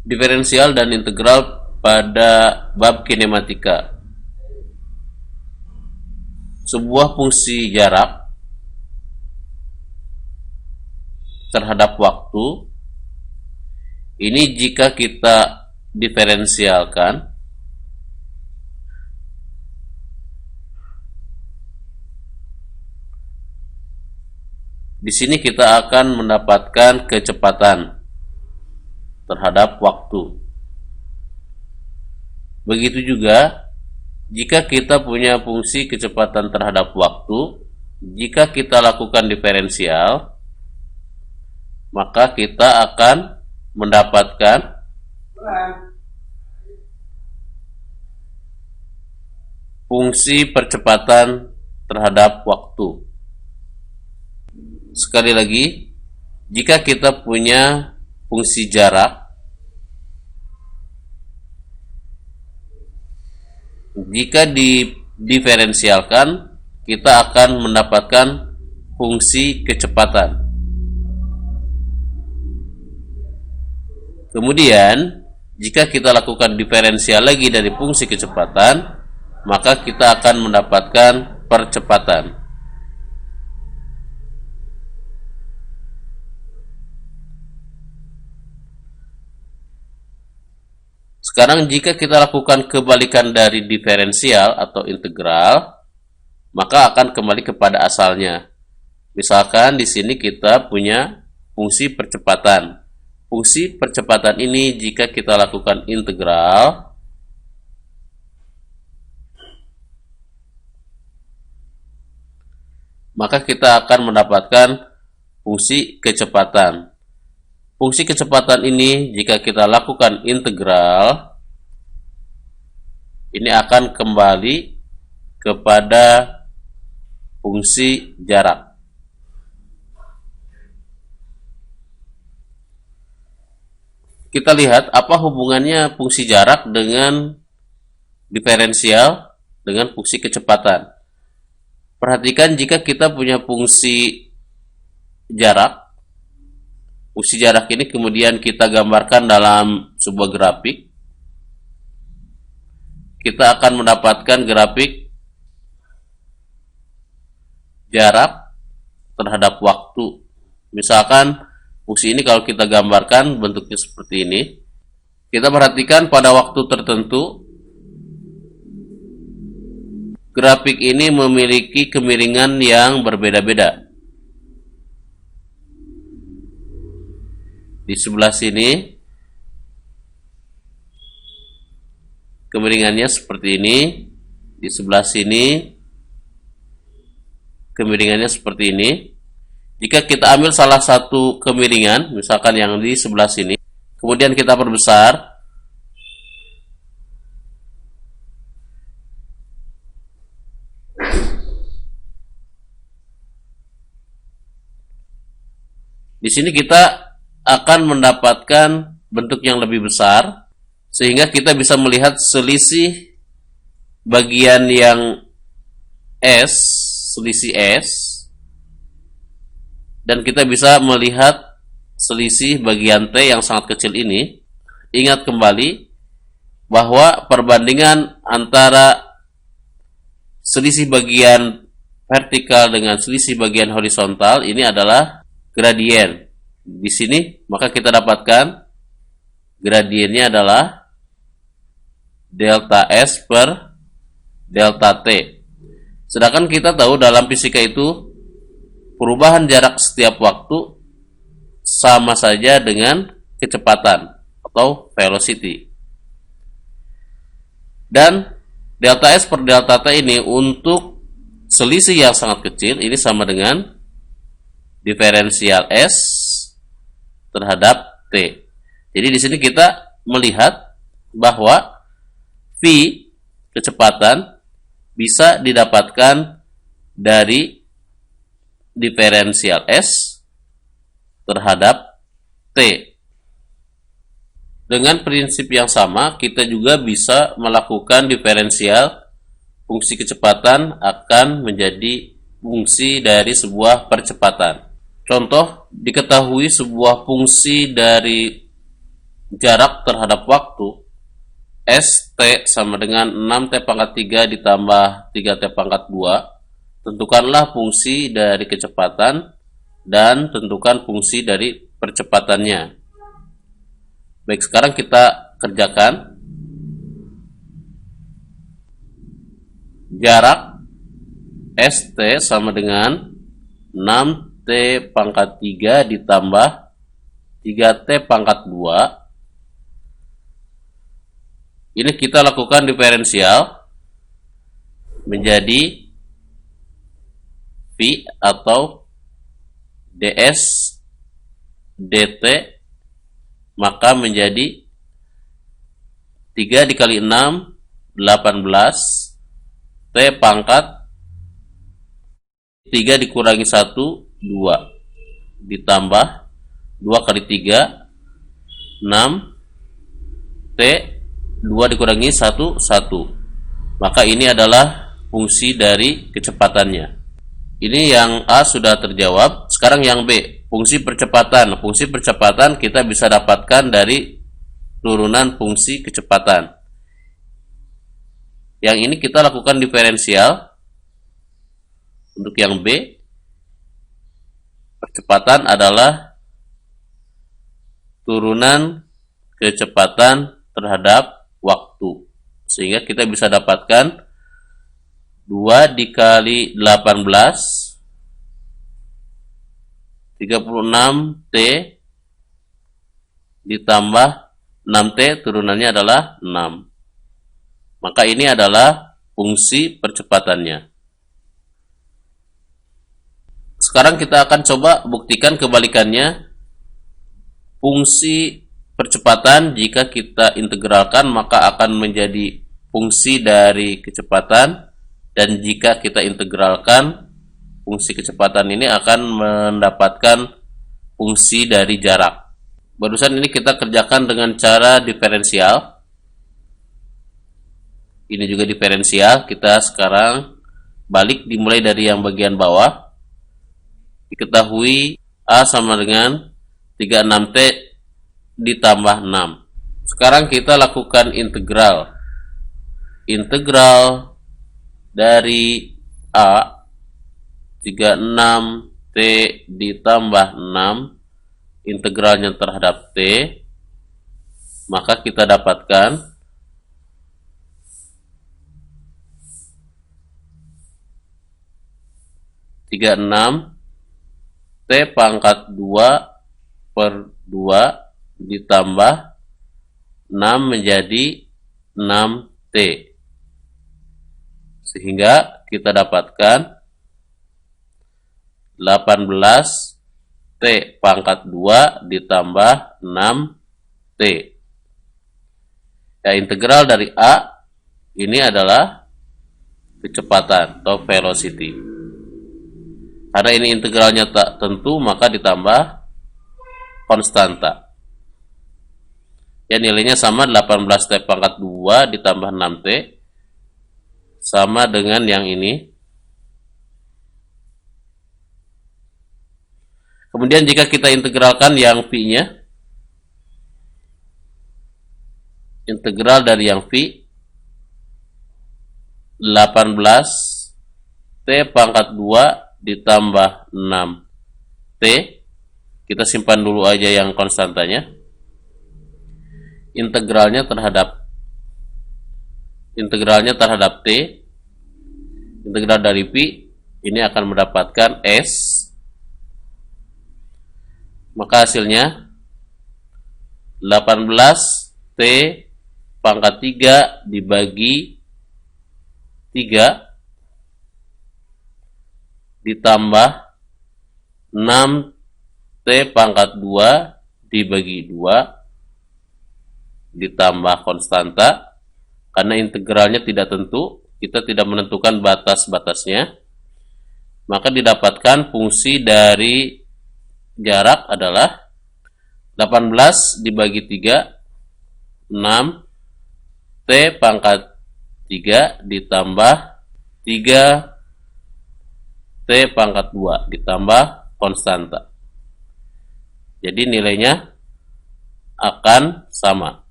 Diferensial dan integral pada bab kinematika. Sebuah fungsi jarak terhadap waktu ini jika kita diferensialkan di sini kita akan mendapatkan kecepatan terhadap waktu. Begitu juga jika kita punya fungsi kecepatan terhadap waktu, jika kita lakukan diferensial, maka kita akan mendapatkan fungsi percepatan terhadap waktu. Sekali lagi, jika kita punya fungsi jarak, jika diferensialkan, kita akan mendapatkan fungsi kecepatan. Kemudian, jika kita lakukan diferensial lagi dari fungsi kecepatan, maka kita akan mendapatkan percepatan. Sekarang jika kita lakukan kebalikan dari diferensial atau integral, maka akan kembali kepada asalnya. Misalkan di sini kita punya fungsi percepatan. Fungsi percepatan ini jika kita lakukan integral, maka kita akan mendapatkan fungsi kecepatan. Fungsi kecepatan ini jika kita lakukan integral, ini akan kembali kepada fungsi jarak. Kita lihat apa hubungannya fungsi jarak dengan diferensial dengan fungsi kecepatan. Perhatikan jika kita punya fungsi jarak, fungsi jarak ini kemudian kita gambarkan dalam sebuah grafik, kita akan mendapatkan grafik jarak terhadap waktu. Misalkan fungsi ini kalau kita gambarkan bentuknya seperti ini, kita perhatikan pada waktu tertentu grafik ini memiliki kemiringan yang berbeda-beda. Di sebelah sini kemiringannya seperti ini, di sebelah sini kemiringannya seperti ini. Jika kita ambil salah satu kemiringan, misalkan yang di sebelah sini, kemudian kita perbesar, di sini kita akan mendapatkan bentuk yang lebih besar, sehingga kita bisa melihat selisih bagian yang S, selisih S, dan kita bisa melihat selisih bagian T yang sangat kecil ini. Ingat kembali bahwa perbandingan antara selisih bagian vertikal dengan selisih bagian horizontal ini adalah gradien. Di sini maka kita dapatkan gradiennya adalah delta S per delta T. Sedangkan kita tahu dalam fisika itu perubahan jarak setiap waktu sama saja dengan kecepatan atau velocity. Dan delta S per delta T ini untuk selisih yang sangat kecil ini sama dengan diferensial S terhadap T. Jadi di sini kita melihat bahwa V kecepatan bisa didapatkan dari diferensial S terhadap T. Dengan prinsip yang sama, kita juga bisa melakukan diferensial fungsi kecepatan akan menjadi fungsi dari sebuah percepatan. Contoh, diketahui sebuah fungsi dari jarak terhadap waktu, ST sama dengan 6T pangkat 3 ditambah 3T pangkat 2, tentukanlah fungsi dari kecepatan dan tentukan fungsi dari percepatannya. Baik, sekarang kita kerjakan. Jarak ST sama dengan 6T pangkat 3 ditambah 3T pangkat 2. Ini kita lakukan diferensial menjadi V atau ds dt, maka menjadi 3 dikali 6 18, T pangkat 3 dikurangi 1 2, ditambah 2 kali 3 6, T 2 dikurangi 1 1, maka ini adalah fungsi dari kecepatannya. Ini yang A sudah terjawab. Sekarang yang B, fungsi percepatan. Fungsi percepatan kita bisa dapatkan dari turunan fungsi kecepatan. Yang ini kita lakukan diferensial. Untuk yang B, percepatan adalah turunan kecepatan terhadap waktu, sehingga kita bisa dapatkan 2 dikali 18 36T ditambah 6T, turunannya adalah 6. Maka ini adalah fungsi percepatannya. Sekarang kita akan coba buktikan kebalikannya. Fungsi percepatan jika kita integralkan maka akan menjadi fungsi dari kecepatan, dan jika kita integralkan fungsi kecepatan ini akan mendapatkan fungsi dari jarak. Barusan ini kita kerjakan dengan cara diferensial. Ini juga diferensial. Kita sekarang balik, dimulai dari yang bagian bawah. Diketahui A sama dengan 36T ditambah 6. Sekarang kita lakukan integral. Integral dari A 36T ditambah 6, integralnya terhadap T, maka kita dapatkan 36 T pangkat 2 per 2 ditambah 6 menjadi 6T, sehingga kita dapatkan 18T pangkat 2 ditambah 6T. Ya, integral dari A ini adalah kecepatan atau velocity. Karena ini integralnya tak tentu, maka ditambah konstanta. Ya, nilainya sama, 18T pangkat 2 ditambah 6T, sama dengan yang ini. Kemudian jika kita integralkan yang V-nya, integral dari yang V 18T pangkat 2 ditambah 6T, kita simpan dulu aja yang konstantanya. Integralnya terhadap T, integral dari V ini akan mendapatkan S, maka hasilnya 18T pangkat 3 dibagi 3 ditambah 6T pangkat 2 dibagi 2 ditambah konstanta. Karena integralnya tidak tentu, kita tidak menentukan batas-batasnya, maka didapatkan fungsi dari jarak adalah 18 dibagi 3 6T pangkat 3 ditambah 3T pangkat 2 ditambah konstanta. Jadi nilainya akan sama.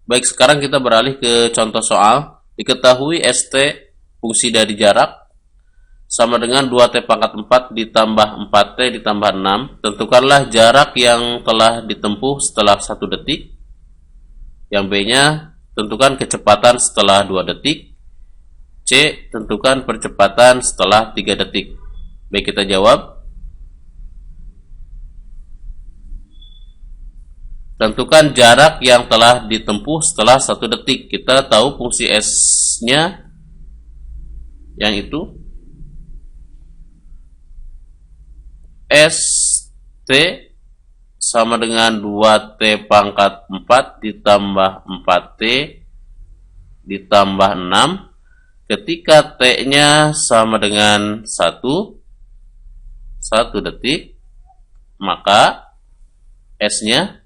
Baik, sekarang kita beralih ke contoh soal. Diketahui ST fungsi dari jarak sama dengan 2T pangkat 4 ditambah 4T ditambah 6. Tentukanlah jarak yang telah ditempuh setelah 1 detik. Yang B-nya, tentukan kecepatan setelah 2 detik. C, tentukan percepatan setelah 3 detik. Baik, kita jawab. Tentukan jarak yang telah ditempuh setelah 1 detik. Kita tahu fungsi S-nya yang itu ST sama dengan 2T pangkat 4 ditambah 4T ditambah 6. Ketika T-nya sama dengan 1 detik, maka S-nya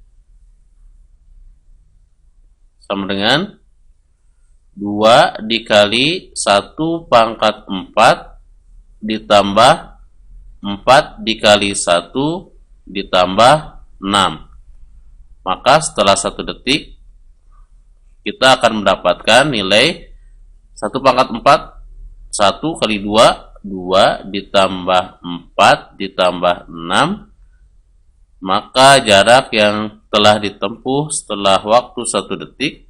sama dengan 2 dikali 1 pangkat 4 ditambah 4 dikali 1 ditambah 6. Maka setelah 1 detik kita akan mendapatkan nilai 1 pangkat 4, 1 kali 2, 2 ditambah 4 ditambah 6. Maka jarak yang telah ditempuh setelah waktu 1 detik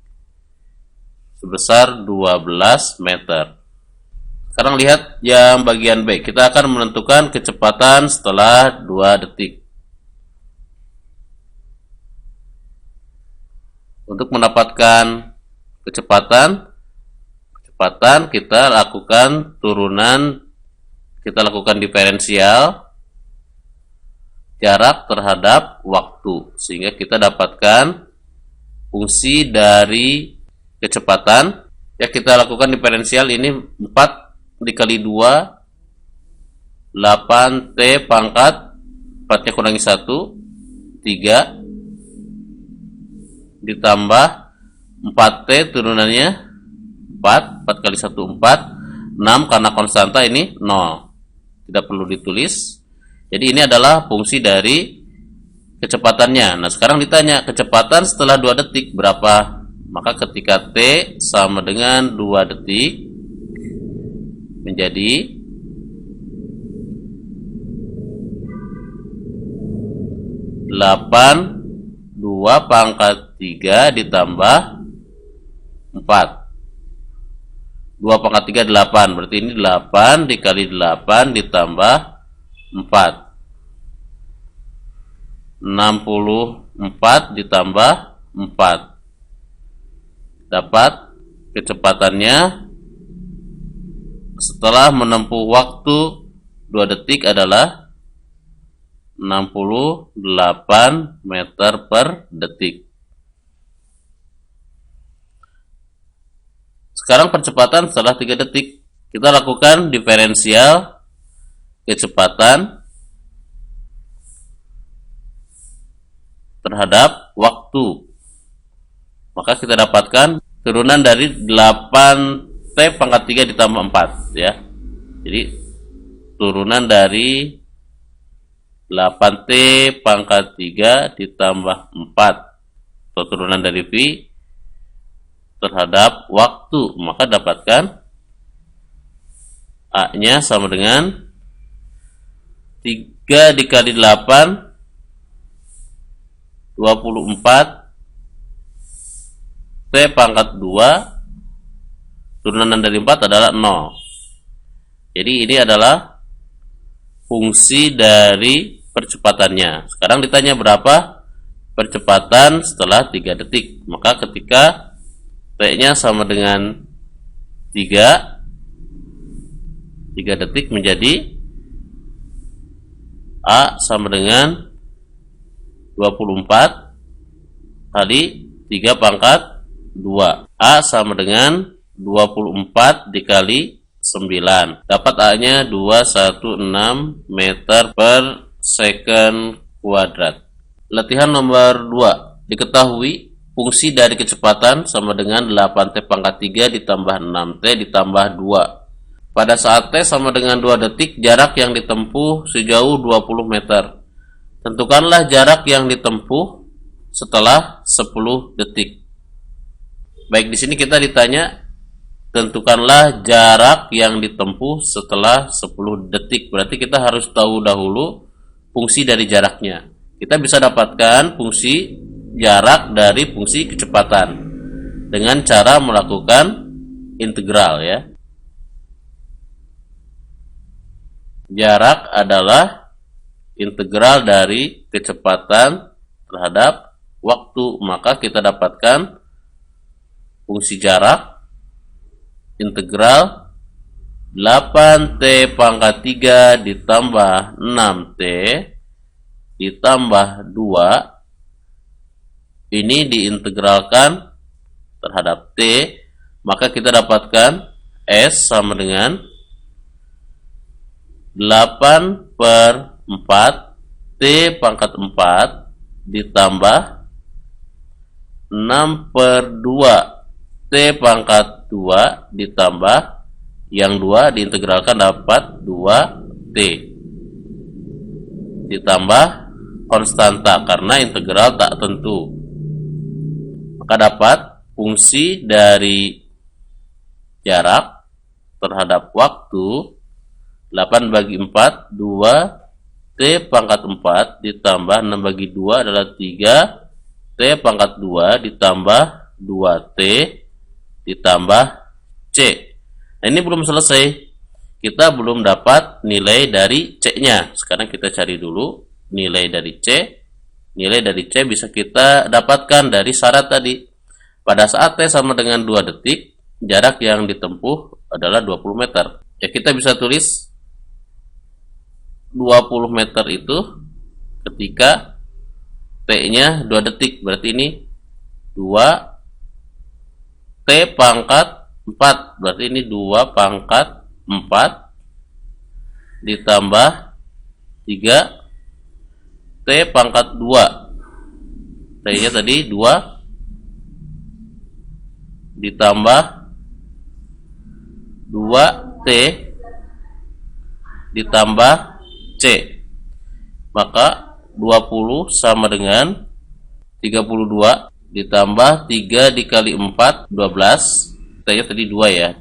sebesar 12 meter. Sekarang lihat yang bagian B. Kita akan menentukan kecepatan setelah 2 detik. Untuk mendapatkan kecepatan kita lakukan turunan, kita lakukan diferensial jarak terhadap waktu, sehingga kita dapatkan fungsi dari kecepatan. Ya, kita lakukan diferensial ini 4 dikali 2 8T pangkat 4 nya kurangi 1 3 ditambah 4T turunannya 4 kali 1 4 6 karena konstanta ini 0, tidak perlu ditulis. Jadi ini adalah fungsi dari kecepatannya. Nah, sekarang ditanya kecepatan setelah 2 detik berapa? Maka ketika T sama dengan 2 detik menjadi 8 2 pangkat 3 ditambah 4. 2 pangkat 3 8, berarti ini 8 dikali 8 ditambah 4. 64 ditambah 4. Dapat kecepatannya setelah menempuh waktu 2 detik adalah 68 meter per detik. Sekarang percepatan setelah 3 detik. Kita lakukan diferensial kecepatan terhadap waktu. Maka kita dapatkan turunan dari 8T pangkat 3 ditambah 4 ya. Jadi turunan dari 8T pangkat 3 ditambah 4 atau turunan dari V terhadap waktu. Maka dapatkan A-nya sama dengan 3 dikali 8 24 T pangkat 2 turunan dari 4 adalah 0. Jadi ini adalah fungsi dari percepatannya. Sekarang ditanya berapa percepatan setelah 3 detik. Maka ketika T-nya sama dengan 3 detik menjadi A sama dengan 24 kali 3 pangkat 2. A sama dengan 24 dikali 9. Dapat A-nya 216 meter per second kuadrat. Latihan nomor 2. Diketahui fungsi dari kecepatan sama dengan 8T pangkat 3 ditambah 6T ditambah 2. Pada saat T sama dengan 2 detik, jarak yang ditempuh sejauh 20 meter. Tentukanlah jarak yang ditempuh setelah 10 detik. Baik, di sini kita ditanya tentukanlah jarak yang ditempuh setelah 10 detik. Berarti kita harus tahu dahulu fungsi dari jaraknya. Kita bisa dapatkan fungsi jarak dari fungsi kecepatan dengan cara melakukan integral ya. Jarak adalah integral dari kecepatan terhadap waktu, maka kita dapatkan fungsi jarak integral 8t pangkat 3 ditambah 6t ditambah 2 ini diintegralkan terhadap t, maka kita dapatkan S sama dengan 8/4 T pangkat 4 ditambah 6/2 T pangkat 2 ditambah yang 2 diintegralkan dapat 2T ditambah konstanta karena integral tak tentu, maka dapat fungsi dari jarak terhadap waktu 8/4 2 T pangkat 4 ditambah 6/2 adalah 3 T pangkat 2 ditambah 2T ditambah C. Nah, ini belum selesai, kita belum dapat nilai dari C nya. Sekarang kita cari dulu nilai dari C. Nilai dari C bisa kita dapatkan dari syarat tadi. Pada saat T sama dengan 2 detik, jarak yang ditempuh adalah 20 meter. Ya, kita bisa tulis 20 meter itu ketika T-nya 2 detik. Berarti ini 2 T pangkat 4. Berarti ini 2 pangkat 4 ditambah 3 T pangkat 2. T-nya tadi 2 ditambah 2T ditambah C, maka 20 sama dengan 32 ditambah 3 dikali 4 12. T-nya tadi 2 ya,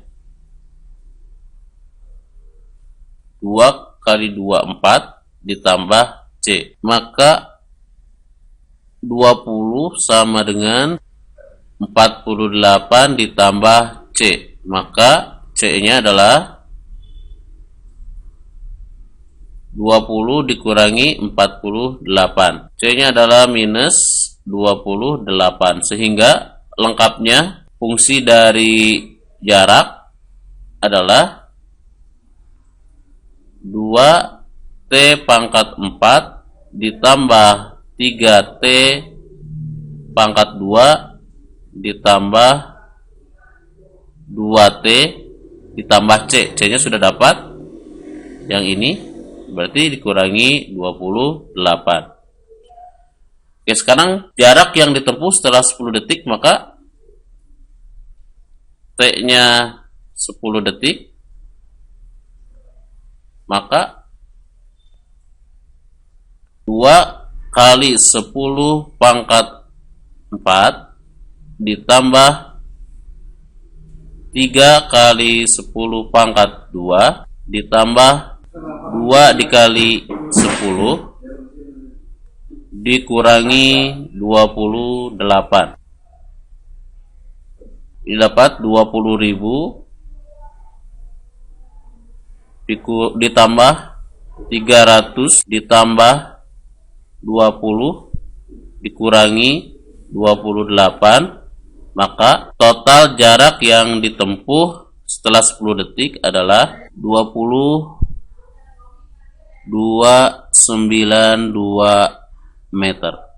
2 kali 2 4 ditambah C, maka 20 sama dengan 48 ditambah C, maka C-nya adalah 20 dikurangi 48. C-nya adalah minus 28, sehingga lengkapnya fungsi dari jarak adalah 2T pangkat 4 ditambah 3T pangkat 2 ditambah 2T ditambah C. C-nya sudah dapat yang ini, berarti dikurangi 28. Oke, sekarang jarak yang ditempuh setelah 10 detik, maka T-nya 10 detik, maka 2 kali 10 pangkat 4 ditambah 3 kali 10 pangkat 2 ditambah 2 dikali 10 dikurangi 28. Ini dapat 20.000 ditambah 300 ditambah 20 dikurangi 28, maka total jarak yang ditempuh setelah 10 detik adalah 20,292 meter.